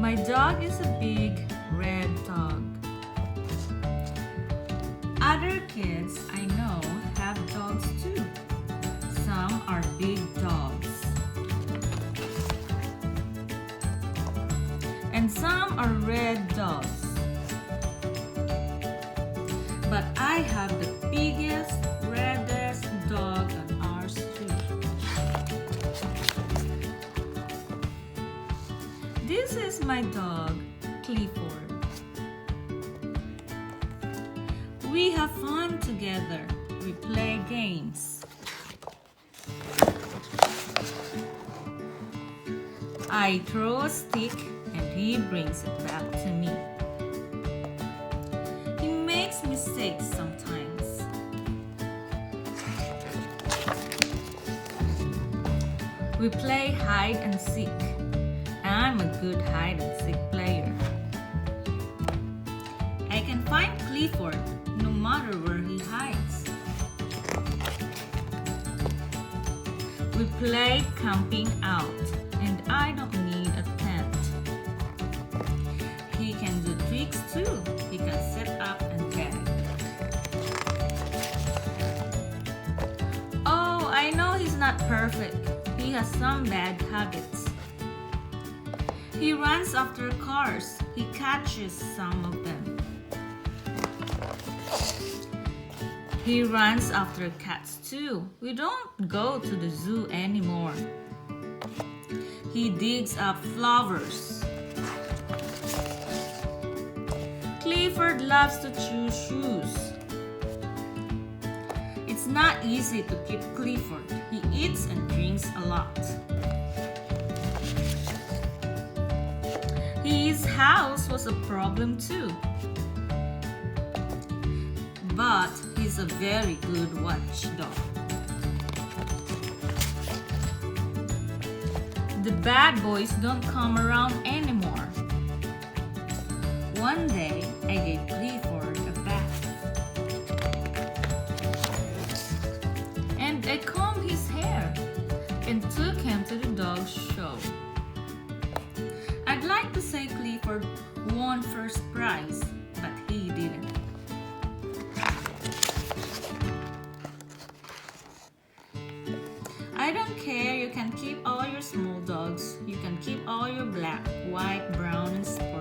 My dog is a big red dog. Other kids I know have dogs too. Some are big dogs. And some are red dogs. But I have the biggest, reddest dog on our street. This is my dog, Clifford. We have fun together. We play games. I throw a stick and he brings it back to me. He makes mistakes sometimes. We play hide and seek. I'm a good hide and seek player. I can find Clifford no matter where he hides. We play camping out, and I don't need a tent. He can do tricks too. He can sit up and gag. Oh, I know he's not perfect. He has some bad habits. He runs after cars. He catches some of them. He runs after cats too. We don't go to the zoo anymore. He digs up flowers. Clifford loves to chew shoes. It's not easy to keep Clifford. He eats and drinks a lot. His house was a problem too. But he's a very good watchdog. The bad boys don't come around anymore. One day, I gave Clifford a bath. And I combed his hair and took him to the dog show. I'd like to say Clifford won first prize, but he didn't. I don't care, you can keep all your small dogs. You can keep all your black, white, brown, and spotted.